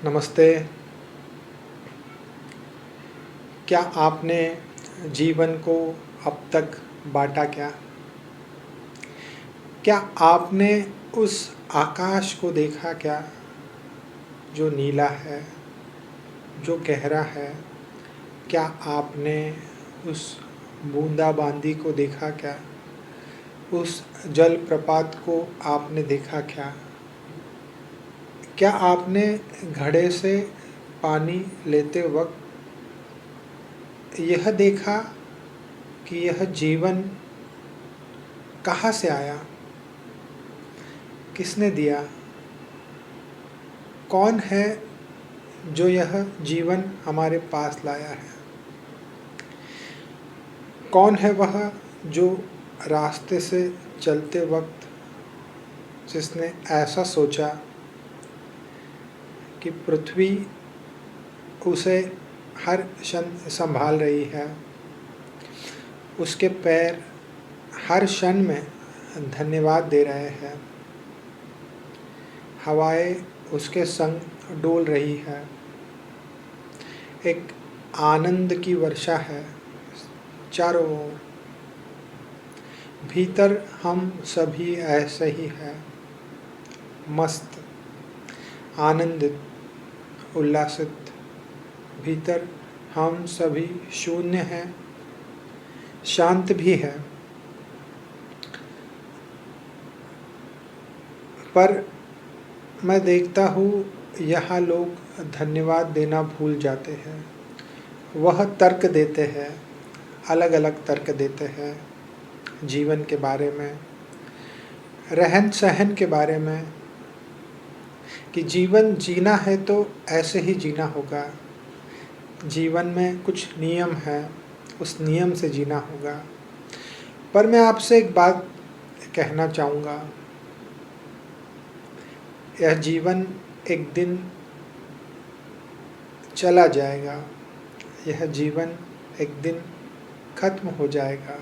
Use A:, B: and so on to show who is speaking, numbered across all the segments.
A: नमस्ते। क्या आपने जीवन को अब तक बाँटा क्या? क्या आपने उस आकाश को देखा क्या, जो नीला है, जो गहरा है? क्या आपने उस बूँदा-बांदी को देखा क्या? उस जलप्रपात को आपने देखा क्या? क्या आपने घड़े से पानी लेते वक़्त यह देखा कि यह जीवन कहाँ से आया? किसने दिया? कौन है जो यह जीवन हमारे पास लाया है? कौन है वह जो रास्ते से चलते वक्त जिसने ऐसा सोचा कि पृथ्वी उसे हर क्षण संभाल रही है, उसके पैर हर क्षण में धन्यवाद दे रहे हैं, हवाएं उसके संग डोल रही है, एक आनंद की वर्षा है चारों ओर। भीतर हम सभी ऐसे ही हैं, मस्त, आनंदित, उल्लासित। भीतर हम सभी शून्य हैं, शांत भी है। पर मैं देखता हूँ यहाँ लोग धन्यवाद देना भूल जाते हैं। वह तर्क देते हैं, अलग अलग तर्क देते हैं जीवन के बारे में, रहन सहन के बारे में, कि जीवन जीना है तो ऐसे ही जीना होगा, जीवन में कुछ नियम है, उस नियम से जीना होगा। पर मैं आपसे एक बात कहना चाहूँगा, यह जीवन एक दिन चला जाएगा, यह जीवन एक दिन खत्म हो जाएगा।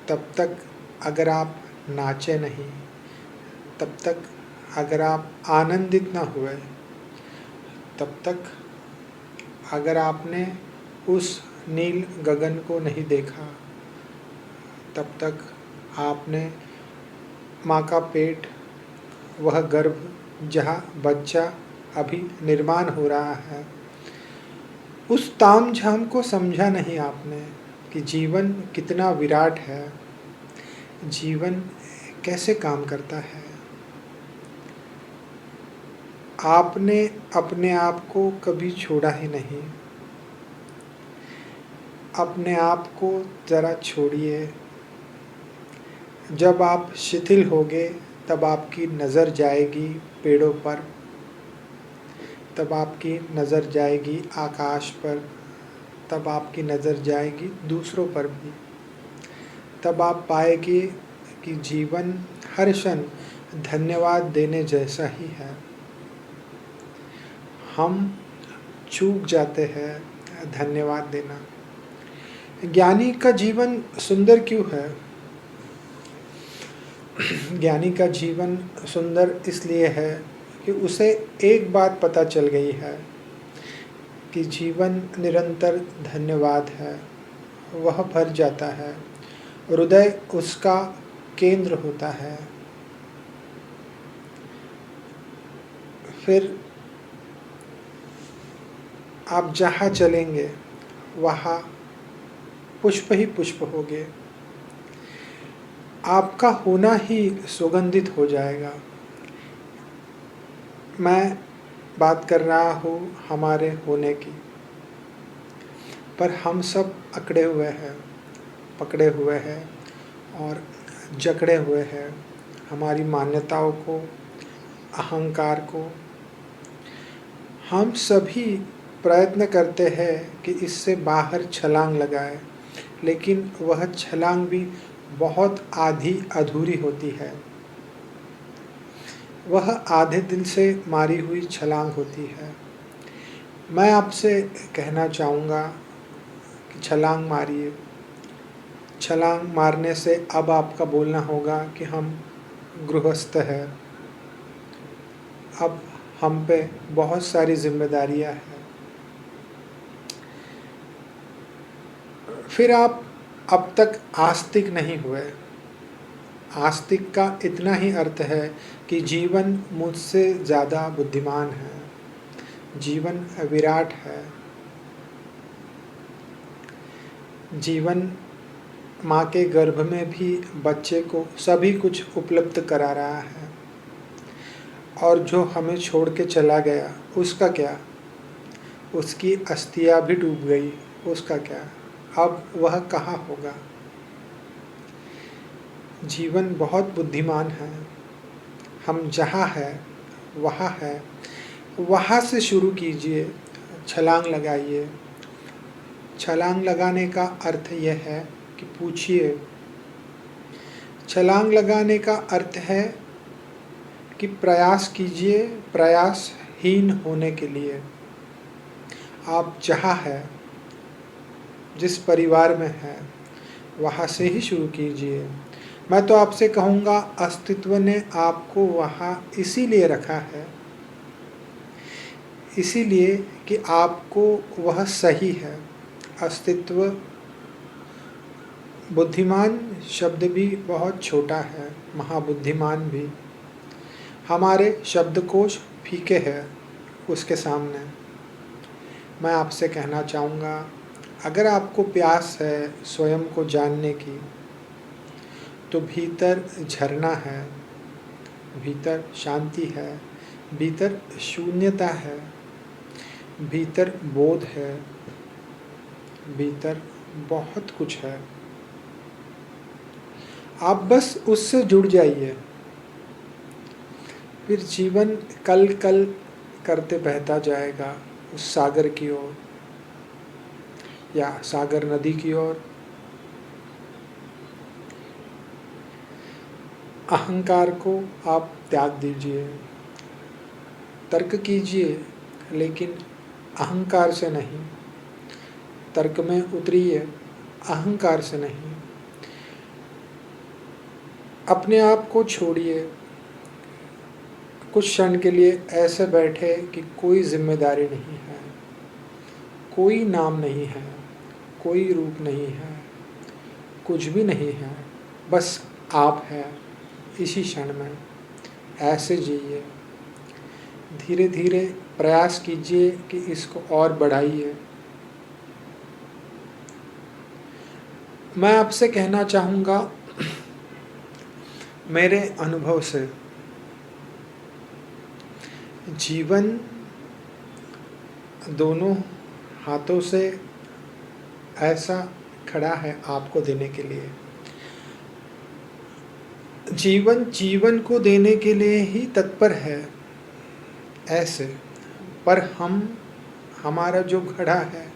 A: तब तक अगर आप नाचे नहीं, तब तक अगर आप आनंदित ना हुए, तब तक अगर आपने उस नील गगन को नहीं देखा, तब तक आपने माँ का पेट, वह गर्भ जहाँ बच्चा अभी निर्माण हो रहा है, उस तामझाम को समझा नहीं आपने कि जीवन कितना विराट है, जीवन कैसे काम करता है। आपने अपने आप को कभी छोड़ा ही नहीं। अपने आप को ज़रा छोड़िए। जब आप शिथिल होगे तब आपकी नज़र जाएगी पेड़ों पर, तब आपकी नज़र जाएगी आकाश पर, तब आपकी नज़र जाएगी दूसरों पर भी। तब आप पाएंगे कि जीवन हर क्षण धन्यवाद देने जैसा ही है। हम चूक जाते हैं धन्यवाद देना। ज्ञानी का जीवन सुंदर क्यों है? ज्ञानी का जीवन सुंदर इसलिए है कि उसे एक बात पता चल गई है कि जीवन निरंतर धन्यवाद है। वह भर जाता है, हृदय उसका केंद्र होता है। फिर आप जहाँ चलेंगे वहाँ पुष्प ही पुष्प होंगे। आपका होना ही सुगंधित हो जाएगा। मैं बात कर रहा हूँ हमारे होने की, पर हम सब अकड़े हुए हैं, पकड़े हुए हैं और जकड़े हुए हैं हमारी मान्यताओं को, अहंकार को। हम सभी प्रयत्न करते हैं कि इससे बाहर छलांग लगाए, लेकिन वह छलांग भी बहुत आधी अधूरी होती है। वह आधे दिल से मारी हुई छलांग होती है। मैं आपसे कहना चाहूँगा कि छलांग मारिए। छलांग मारने से अब आपका बोलना होगा कि हम गृहस्थ हैं, अब हम पे बहुत सारी जिम्मेदारियां हैं। फिर आप अब तक आस्तिक नहीं हुए। आस्तिक का इतना ही अर्थ है कि जीवन मुझसे ज़्यादा बुद्धिमान है, जीवन विराट है, जीवन माँ के गर्भ में भी बच्चे को सभी कुछ उपलब्ध करा रहा है, और जो हमें छोड़ के चला गया उसका क्या? उसकी अस्थियाँ भी डूब गई, उसका क्या? अब वह कहाँ होगा? जीवन बहुत बुद्धिमान है। हम जहाँ है वहाँ है, वहाँ से शुरू कीजिए, छलांग लगाइए। छलांग लगाने का अर्थ यह है कि पूछिए। छलांग लगाने का अर्थ है कि प्रयास कीजिए, प्रयासहीन होने के लिए। आप जहाँ है, जिस परिवार में है, वहाँ से ही शुरू कीजिए। मैं तो आपसे कहूँगा, अस्तित्व ने आपको वहाँ इसीलिए रखा है, इसीलिए कि आपको वह सही है। अस्तित्व, बुद्धिमान शब्द भी बहुत छोटा है, महाबुद्धिमान भी। हमारे शब्दकोश फीके हैं उसके सामने। मैं आपसे कहना चाहूँगा, अगर आपको प्यास है स्वयं को जानने की, तो भीतर झरना है, भीतर शांति है, भीतर शून्यता है, भीतर बोध है, भीतर बहुत कुछ है। आप बस उससे जुड़ जाइए, फिर जीवन कल कल करते बहता जाएगा उस सागर की ओर, या सागर नदी की ओर। अहंकार को आप त्याग दीजिए, तर्क कीजिए, लेकिन अहंकार से नहीं। तर्क में उतरिए, अहंकार से नहीं। अपने आप को छोड़िए, कुछ क्षण के लिए ऐसे बैठे कि कोई जिम्मेदारी नहीं है, कोई नाम नहीं है, कोई रूप नहीं है, कुछ भी नहीं है, बस आप हैं इसी क्षण में। ऐसे जिए, धीरे धीरे प्रयास कीजिए कि इसको और बढ़ाइए। मैं आपसे कहना चाहूँगा, मेरे अनुभव से, जीवन दोनों हाथों से ऐसा खड़ा है आपको देने के लिए। जीवन जीवन को देने के लिए ही तत्पर है ऐसे, पर हमारा जो घड़ा है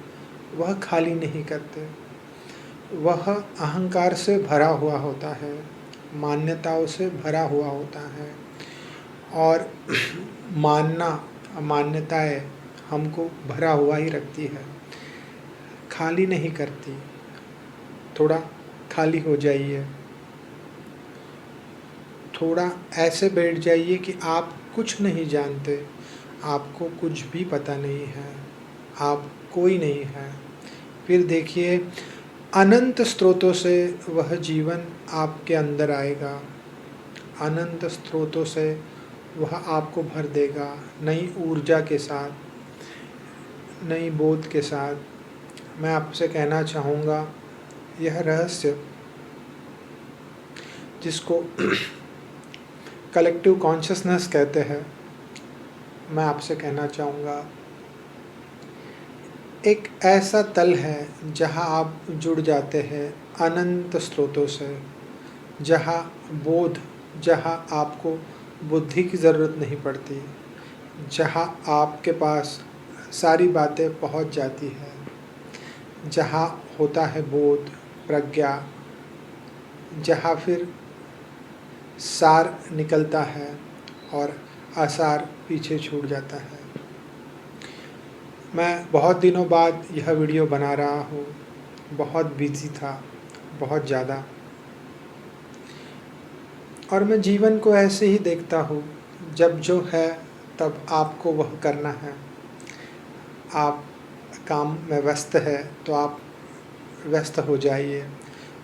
A: वह खाली नहीं करते। वह अहंकार से भरा हुआ होता है, मान्यताओं से भरा हुआ होता है, और मान्यताएं हमको भरा हुआ ही रखती है, खाली नहीं करती। थोड़ा खाली हो जाइए, थोड़ा ऐसे बैठ जाइए कि आप कुछ नहीं जानते, आपको कुछ भी पता नहीं है, आप कोई नहीं है। फिर देखिए, अनंत स्रोतों से वह जीवन आपके अंदर आएगा, अनंत स्रोतों से वह आपको भर देगा, नई ऊर्जा के साथ, नई बोध के साथ। मैं आपसे कहना चाहूँगा, यह रहस्य जिसको कलेक्टिव कॉन्शसनेस कहते हैं, मैं आपसे कहना चाहूँगा, एक ऐसा तल है जहाँ आप जुड़ जाते हैं अनंत स्रोतों से, जहाँ बोध, जहाँ आपको बुद्धि की ज़रूरत नहीं पड़ती, जहाँ आपके पास सारी बातें पहुँच जाती है, जहाँ होता है बोध, प्रज्ञा, जहाँ फिर सार निकलता है और आसार पीछे छूट जाता है। मैं बहुत दिनों बाद यह वीडियो बना रहा हूँ, बहुत बिजी था, बहुत ज़्यादा, और मैं जीवन को ऐसे ही देखता हूँ, जब जो है तब आपको वह करना है। आप काम में व्यस्त है तो आप व्यस्त हो जाइए।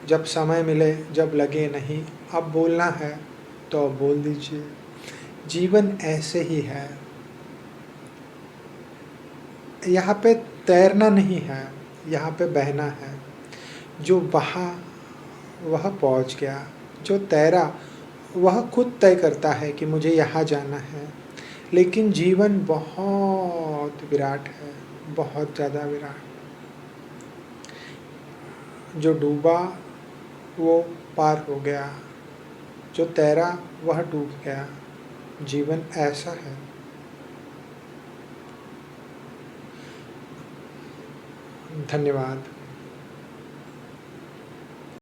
A: जब समय मिले, जब लगे नहीं अब बोलना है तो अब बोल दीजिए। जीवन ऐसे ही है। यहाँ पे तैरना नहीं है, यहाँ पे बहना है। जो बहा वह पहुँच गया, जो तैरा वह खुद तय करता है कि मुझे यहाँ जाना है। लेकिन जीवन बहुत विराट है, बहुत ज़्यादा विराट। जो डूबा वो पार हो गया, जो तैरा वह डूब गया। जीवन ऐसा है। धन्यवाद।